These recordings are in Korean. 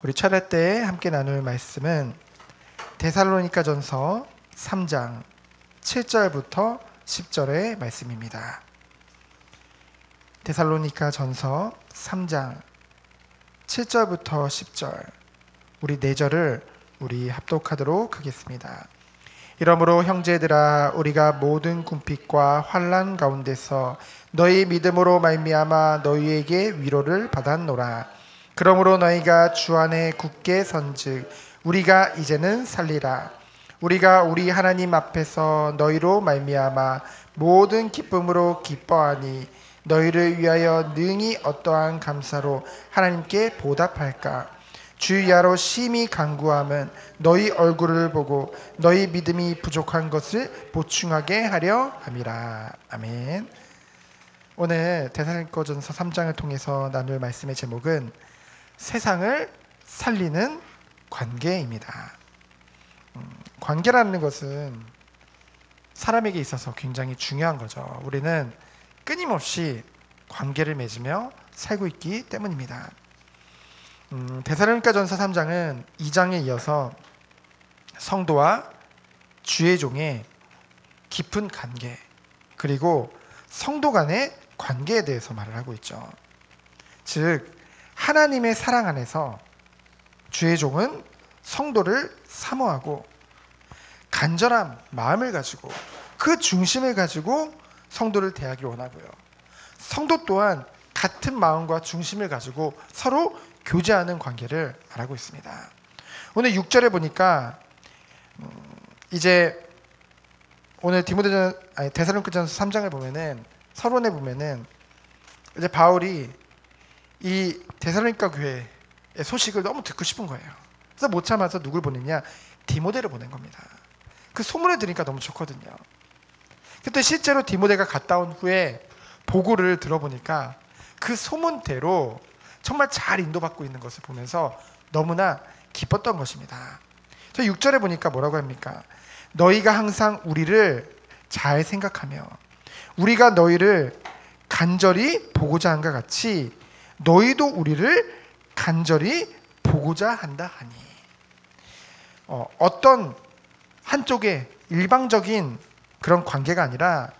우리 차례 때 함께 나눌 말씀은 데살로니가전서 3장 7절부터 10절의 말씀입니다. 데살로니가전서 3장 7절부터 10절, 우리 4절을 우리 합독하도록 하겠습니다. 이러므로 형제들아, 우리가 모든 궁핍과 환난 가운데서 너희 믿음으로 말미암아 너희에게 위로를 받았노라. 그러므로 너희가 주 안에 굳게 선즉 우리가 이제는 살리라. 우리가 우리 하나님 앞에서 너희로 말미암아 모든 기쁨으로 기뻐하니 너희를 위하여 능히 어떠한 감사로 하나님께 보답할까. 주야로 심히 간구함은 너희 얼굴을 보고 너희 믿음이 부족한 것을 보충하게 하려 함이라. 아멘. 오늘 데살로니가전서 3장을 통해서 나눌 말씀의 제목은 세상을 살리는 관계입니다. 관계라는 것은 사람에게 있어서 굉장히 중요한 거죠. 우리는 끊임없이 관계를 맺으며 살고 있기 때문입니다. 데살로니가전서 3장은 2장에 이어서 성도와 주의 종의 깊은 관계, 그리고 성도 간의 관계에 대해서 말을 하고 있죠. 즉 하나님의 사랑 안에서 주의 종은 성도를 사모하고 간절한 마음을 가지고 그 중심을 가지고 성도를 대하기를 원하고요. 성도 또한 같은 마음과 중심을 가지고 서로 교제하는 관계를 말하고 있습니다. 오늘 6절에 보니까 이제 오늘 데살로니가전서 3장을 보면은 서론에 보면은 이제 바울이 이 데살로니가 교회의 소식을 너무 듣고 싶은 거예요. 그래서 못 참아서 누굴 보냈냐? 디모데를 보낸 겁니다. 그 소문을 들으니까 너무 좋거든요. 그때 실제로 디모데가 갔다 온 후에 보고를 들어보니까 그 소문대로 정말 잘 인도받고 있는 것을 보면서 너무나 기뻤던 것입니다. 저 6절에 보니까 뭐라고 합니까? 너희가 항상 우리를 잘 생각하며 우리가 너희를 간절히 보고자 한것 같이 너희도 우리를 간절히 보고자 한다 하니, 어떤 한쪽의 일방적인 그런 관계가 아니라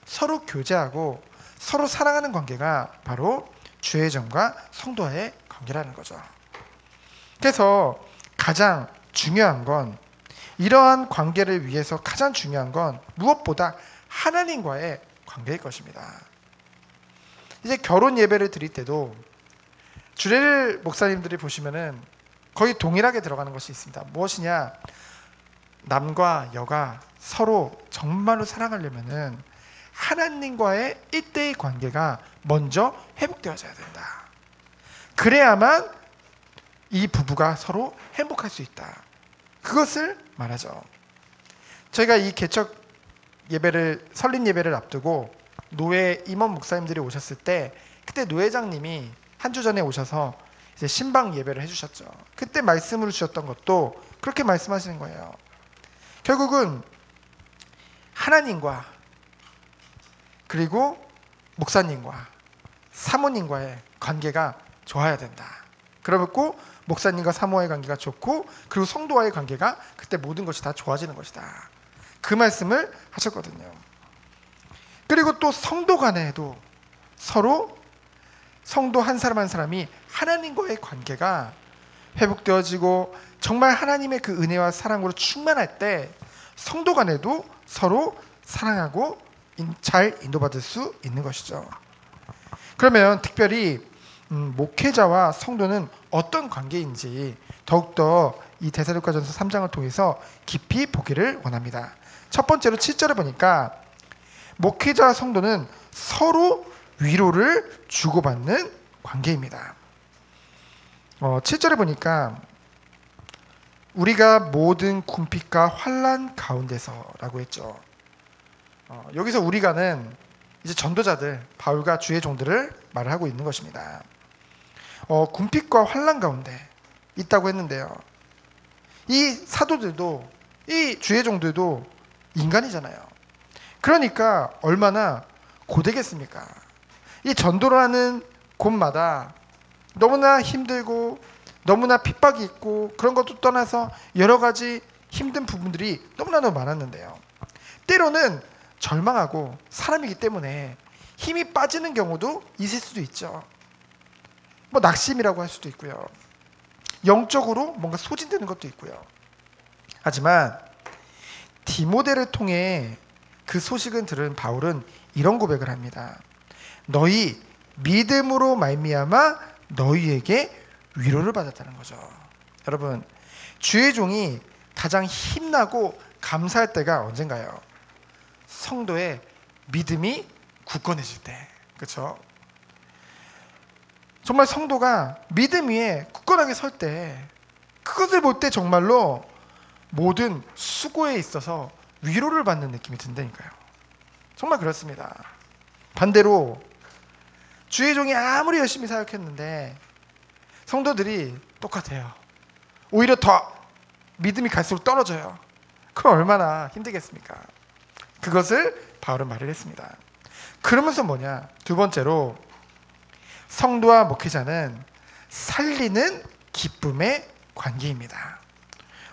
서로 교제하고 서로 사랑하는 관계가 바로 주의 종과 성도의 관계라는 거죠. 그래서 가장 중요한 건, 이러한 관계를 위해서 가장 중요한 건 무엇보다 하나님과의 관계일 것입니다. 이제 결혼 예배를 드릴 때도 주례를 목사님들이 보시면은 거의 동일하게 들어가는 것이 있습니다. 무엇이냐? 남과 여가 서로 정말로 사랑하려면은 하나님과의 1대1 관계가 먼저 회복되어져야 된다. 그래야만 이 부부가 서로 행복할 수 있다. 그것을 말하죠. 저희가 이 개척 예배를, 설립 예배를 앞두고 노회 임원 목사님들이 오셨을 때, 그때 노회장님이 한 주 전에 오셔서 이제 신방 예배를 해주셨죠. 그때 말씀을 주셨던 것도 그렇게 말씀하시는 거예요. 결국은 하나님과 그리고 목사님과 사모님과의 관계가 좋아야 된다. 그러고 목사님과 사모와의 관계가 좋고, 그리고 성도와의 관계가 그때 모든 것이 다 좋아지는 것이다. 그 말씀을 하셨거든요. 그리고 또 성도 간에도 서로 성도 한 사람 한 사람이 하나님과의 관계가 회복되어지고 정말 하나님의 그 은혜와 사랑으로 충만할 때 성도 간에도 서로 사랑하고 잘 인도받을 수 있는 것이죠. 그러면 특별히 목회자와 성도는 어떤 관계인지 더욱더 이 데살로니가전서 3장을 통해서 깊이 보기를 원합니다. 첫 번째로 7절에 보니까 목회자와 성도는 서로 위로를 주고받는 관계입니다. 7절에 보니까 우리가 모든 궁핍과 환난 가운데서라고 했죠. 여기서 우리가는 이제 전도자들, 바울과 주의 종들을 말을 하고 있는 것입니다. 궁핍과 환난 가운데 있다고 했는데요. 이 사도들도, 이 주의 종들도 인간이잖아요. 그러니까 얼마나 고되겠습니까? 이 전도를 하는 곳마다 너무나 힘들고 너무나 핍박이 있고 그런 것도 떠나서 여러 가지 힘든 부분들이 너무나도 많았는데요. 때로는 절망하고 사람이기 때문에 힘이 빠지는 경우도 있을 수도 있죠. 뭐 낙심이라고 할 수도 있고요. 영적으로 뭔가 소진되는 것도 있고요. 하지만 디모데를 통해 그 소식을 들은 바울은 이런 고백을 합니다. 너희 믿음으로 말미암아 너희에게 위로를 받았다는 거죠. 여러분, 주의 종이 가장 힘나고 감사할 때가 언젠가요? 성도의 믿음이 굳건해질 때. 그렇죠? 정말 성도가 믿음 위에 굳건하게 설 때, 그것을 볼 때 정말로 모든 수고에 있어서 위로를 받는 느낌이 든다니까요. 정말 그렇습니다. 반대로 주의 종이 아무리 열심히 사역했는데 성도들이 똑같아요. 오히려 더 믿음이 갈수록 떨어져요. 그럼 얼마나 힘들겠습니까? 그것을 바울은 말을 했습니다. 그러면서 뭐냐? 두 번째로 성도와 목회자는 살리는 기쁨의 관계입니다.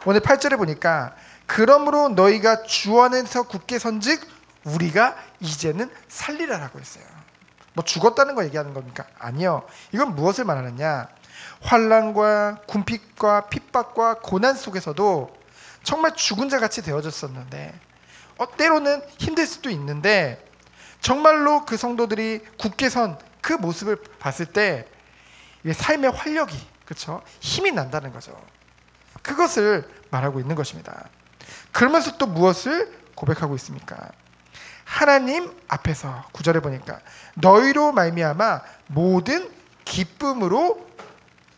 오늘 8절에 보니까 그러므로 너희가 주 안에서 굳게 선즉 우리가 이제는 살리라라고 했어요. 뭐 죽었다는 거 얘기하는 겁니까? 아니요. 이건 무엇을 말하느냐? 환난과 궁핍과 핍박과 고난 속에서도 정말 죽은 자 같이 되어졌었는데 때로는 힘들 수도 있는데 정말로 그 성도들이 굳게 선 그 모습을 봤을 때 삶의 활력이, 그렇죠? 힘이 난다는 거죠. 그것을 말하고 있는 것입니다. 그러면서 또 무엇을 고백하고 있습니까? 하나님 앞에서 9절에 보니까 너희로 말미암아 모든 기쁨으로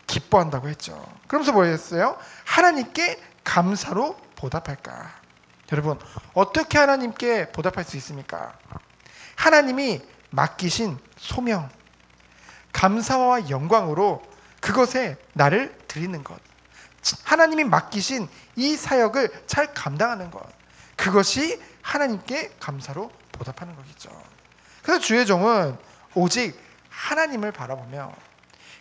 기뻐한다고 했죠. 그러면서 뭐였어요? 하나님께 감사로 보답할까? 여러분, 어떻게 하나님께 보답할 수 있습니까? 하나님이 맡기신 소명, 감사와 영광으로 그것에 나를 드리는 것, 하나님이 맡기신 이 사역을 잘 감당하는 것, 그것이 하나님께 감사로 보답하는 거겠죠. 그래서 주의 종은 오직 하나님을 바라보며,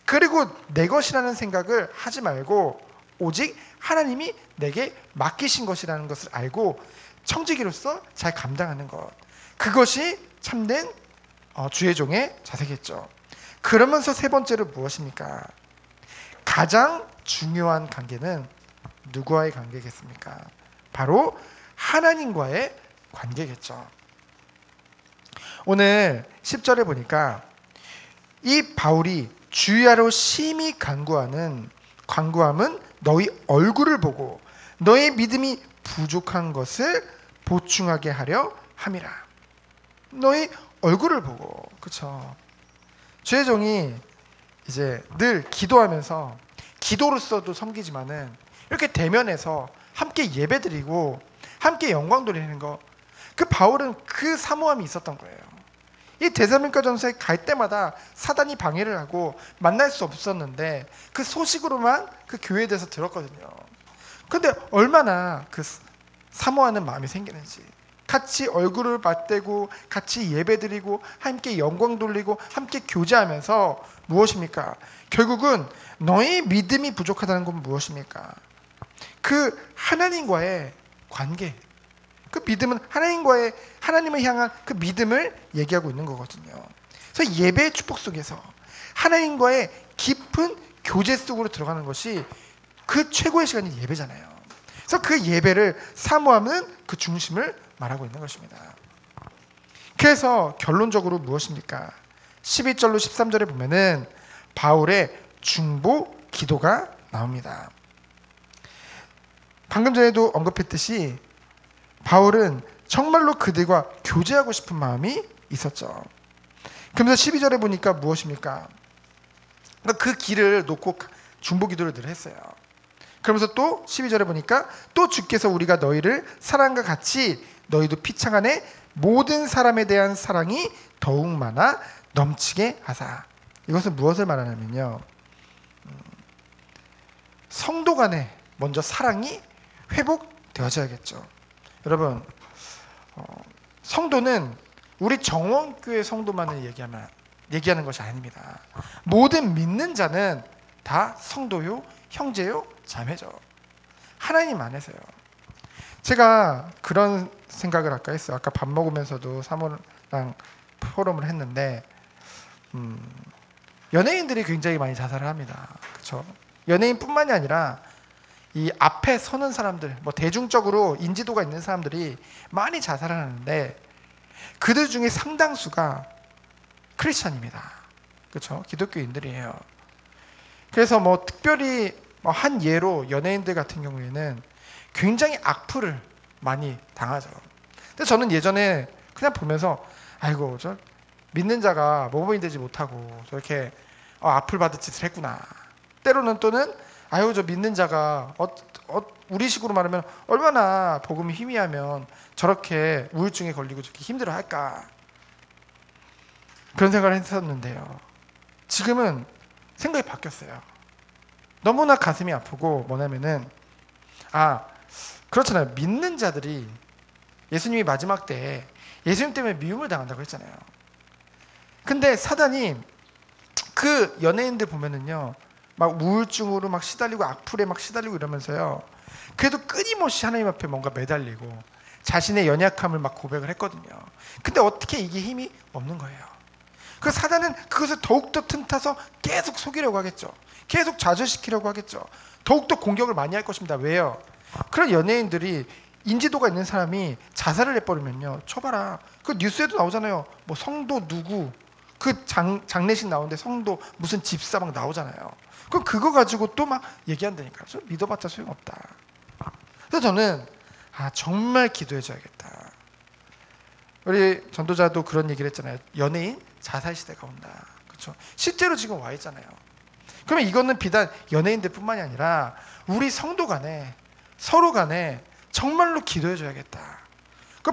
그리고 내 것이라는 생각을 하지 말고 오직 하나님이 내게 맡기신 것이라는 것을 알고 청지기로서 잘 감당하는 것, 그것이 참된 주의 종의 자세겠죠. 그러면서 세 번째로 무엇입니까? 가장 중요한 관계는 누구와의 관계겠습니까? 바로 하나님과의 관계겠죠. 오늘 10절에 보니까 이 바울이 주야로 심히 간구함은 너희 얼굴을 보고 너희 믿음이 부족한 것을 보충하게 하려 함이라. 너희 얼굴을 보고, 그렇죠? 주의 종이 이제 늘 기도하면서 기도로서도 섬기지만은 이렇게 대면해서 함께 예배드리고 함께 영광 돌리는 거, 그 바울은 그 사모함이 있었던 거예요. 이 데살로니가 전서에 갈 때마다 사단이 방해를 하고 만날 수 없었는데 그 소식으로만 그 교회에 대해서 들었거든요. 근데 얼마나 그 사모하는 마음이 생기는지, 같이 얼굴을 맞대고 같이 예배드리고 함께 영광 돌리고 함께 교제하면서 무엇입니까? 결국은 너의 믿음이 부족하다는 건 무엇입니까? 그 하나님과의 관계, 그 믿음은 하나님을 향한 그 믿음을 얘기하고 있는 거거든요. 그래서 예배의 축복 속에서 하나님과의 깊은 교제 속으로 들어가는 것이 그 최고의 시간이 예배잖아요. 그래서 그 예배를 사모하는 그 중심을 말하고 있는 것입니다. 그래서 결론적으로 무엇입니까? 12절로 13절에 보면은 바울의 중보 기도가 나옵니다. 방금 전에도 언급했듯이 바울은 정말로 그들과 교제하고 싶은 마음이 있었죠. 그러면서 12절에 보니까 무엇입니까? 그 길을 놓고 중보 기도를 늘 했어요. 그러면서 또 12절에 보니까 또 주께서 우리가 너희를 사랑과 같이 너희도 피창 안에 모든 사람에 대한 사랑이 더욱 많아 넘치게 하사. 이것은 무엇을 말하냐면요, 성도 간에 먼저 사랑이 회복되어져야겠죠. 여러분, 성도는 우리 정원교회 성도만을 얘기하는 것이 아닙니다. 모든 믿는 자는 다 성도요 형제요, 자매죠. 하나님 안에서요. 제가 그런 생각을 아까 했어요. 아까 밥 먹으면서도 사모랑 포럼을 했는데 연예인들이 굉장히 많이 자살을 합니다. 그렇죠? 연예인뿐만이 아니라 이 앞에 서는 사람들, 뭐 대중적으로 인지도가 있는 사람들이 많이 자살을 하는데 그들 중에 상당수가 크리스천입니다. 그렇죠? 기독교인들이에요. 그래서 뭐 특별히 한 예로 연예인들 같은 경우에는 굉장히 악플을 많이 당하죠. 근데 저는 예전에 그냥 보면서 아이고 저 믿는 자가 모범이 되지 못하고 저렇게 악플 받을 짓을 했구나. 때로는 또는 아유 저 믿는 자가 우리식으로 말하면 얼마나 복음이 희미하면 저렇게 우울증에 걸리고 저렇게 힘들어할까. 그런 생각을 했었는데요. 지금은 생각이 바뀌었어요. 너무나 가슴이 아프고 뭐냐면은 그렇잖아요. 믿는 자들이 예수님이 마지막 때에 예수님 때문에 미움을 당한다고 했잖아요. 근데 사단이 그 연예인들 보면은요 막 우울증으로 막 시달리고 악플에 막 시달리고 이러면서요 그래도 끊임없이 하나님 앞에 뭔가 매달리고 자신의 연약함을 막 고백을 했거든요. 근데 어떻게 이게 힘이 없는 거예요. 그래서 사단은 그것을 더욱더 틈타서 계속 속이려고 하겠죠. 계속 좌절시키려고 하겠죠. 더욱더 공격을 많이 할 것입니다. 왜요? 그런 연예인들이 인지도가 있는 사람이 자살을 해버리면요 쳐봐라. 그 뉴스에도 나오잖아요. 뭐 성도 누구 그 장례식 나오는데 성도 무슨 집사 막 나오잖아요. 그럼 그거 가지고 또 막 얘기한다니까. 저 믿어봤자 소용없다. 그래서 저는 정말 기도해줘야겠다. 우리 전도자도 그런 얘기를 했잖아요. 연예인 자살 시대가 온다. 그렇죠? 실제로 지금 와 있잖아요. 그러면 이거는 비단 연예인들뿐만이 아니라 우리 성도 간에 서로 간에 정말로 기도해줘야겠다. 그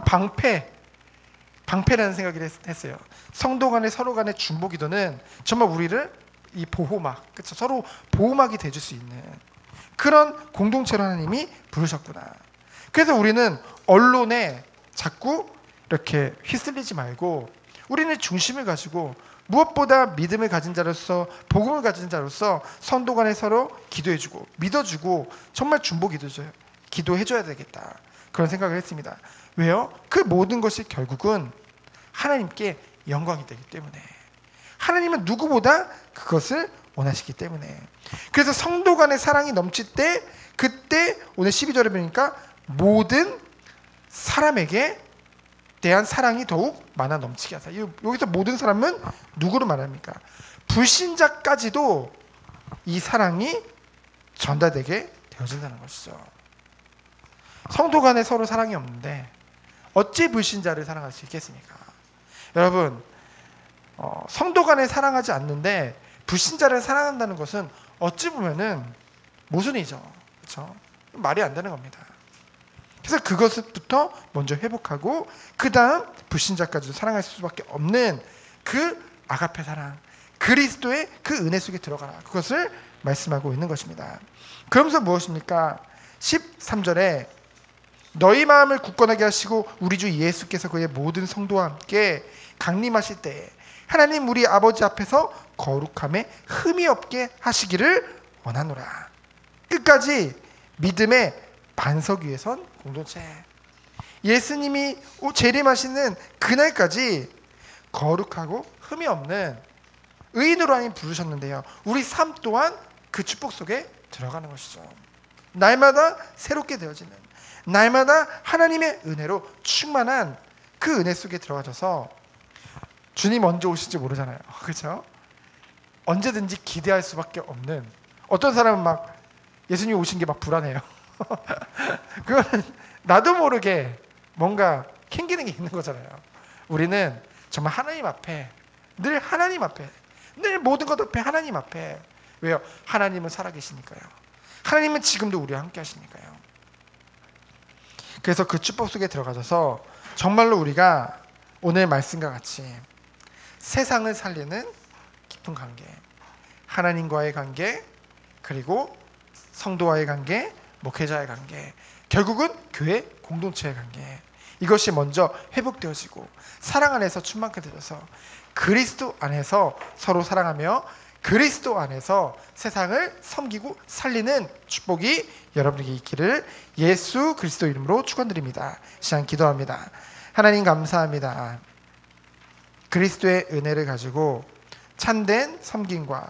방패라는 생각을 했어요. 성도 간에 서로 간의 중보 기도는 정말 우리를 이 보호막, 그렇죠? 서로 보호막이 돼줄 수 있는 그런 공동체로 하나님이 부르셨구나. 그래서 우리는 언론에 자꾸 이렇게 휘둘리지 말고 우리는 중심을 가지고 무엇보다 믿음을 가진 자로서 복음을 가진 자로서 성도 간에 서로 기도해주고 믿어주고 정말 중보 기도해줘야 되겠다. 그런 생각을 했습니다. 왜요? 그 모든 것이 결국은 하나님께 영광이 되기 때문에 하나님은 누구보다 그것을 원하시기 때문에 그래서 성도 간의 사랑이 넘칠 때 그때 오늘 12절에 보니까 모든 사람에게 대한 사랑이 더욱 많아 넘치게 하사. 여기서 모든 사람은 누구를 말합니까? 불신자까지도 이 사랑이 전달되게 되어진다는 것이죠. 성도 간에 서로 사랑이 없는데 어찌 불신자를 사랑할 수 있겠습니까? 여러분 성도 간에 사랑하지 않는데 불신자를 사랑한다는 것은 어찌 보면은 모순이죠. 그렇죠? 말이 안 되는 겁니다. 그래서 그것부터 먼저 회복하고 그 다음 불신자까지도 사랑할 수밖에 없는 그 아가페 사랑, 그리스도의 그 은혜 속에 들어가라. 그것을 말씀하고 있는 것입니다. 그러면서 무엇입니까? 13절에 너희 마음을 굳건하게 하시고 우리 주 예수께서 그의 모든 성도와 함께 강림하실 때에 하나님 우리 아버지 앞에서 거룩함에 흠이 없게 하시기를 원하노라. 끝까지 믿음의 반석 위에 선 공동체. 예수님이 재림하시는 그날까지 거룩하고 흠이 없는 의인으로 하나님 부르셨는데요. 우리 삶 또한 그 축복 속에 들어가는 것이죠. 날마다 새롭게 되어지는, 날마다 하나님의 은혜로 충만한 그 은혜 속에 들어가셔서 주님 언제 오실지 모르잖아요. 그렇죠? 언제든지 기대할 수밖에 없는, 어떤 사람은 막 예수님 오신 게 막 불안해요. 그거는 나도 모르게 뭔가 캥기는 게 있는 거잖아요. 우리는 정말 하나님 앞에, 늘 하나님 앞에, 늘 모든 것 앞에 하나님 앞에. 왜요? 하나님은 살아계시니까요. 하나님은 지금도 우리와 함께 하시니까요. 그래서 그 축복 속에 들어가셔서 정말로 우리가 오늘 말씀과 같이 세상을 살리는 깊은 관계, 하나님과의 관계, 그리고 성도와의 관계, 목회자의 관계, 결국은 교회 공동체의 관계, 이것이 먼저 회복되어지고 사랑 안에서 충만케 되어서 그리스도 안에서 서로 사랑하며 그리스도 안에서 세상을 섬기고 살리는 축복이 여러분에게 있기를 예수 그리스도 이름으로 축원드립니다. 시간 기도합니다. 하나님 감사합니다. 그리스도의 은혜를 가지고 참된 섬김과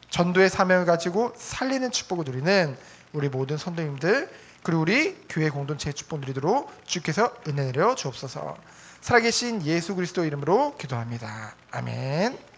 전도의 사명을 가지고 살리는 축복을 누리는 우리 모든 성도님들, 그리고 우리 교회 공동체의 축복 누리도록 주께서 은혜 내려 주옵소서. 살아계신 예수 그리스도 이름으로 기도합니다. 아멘.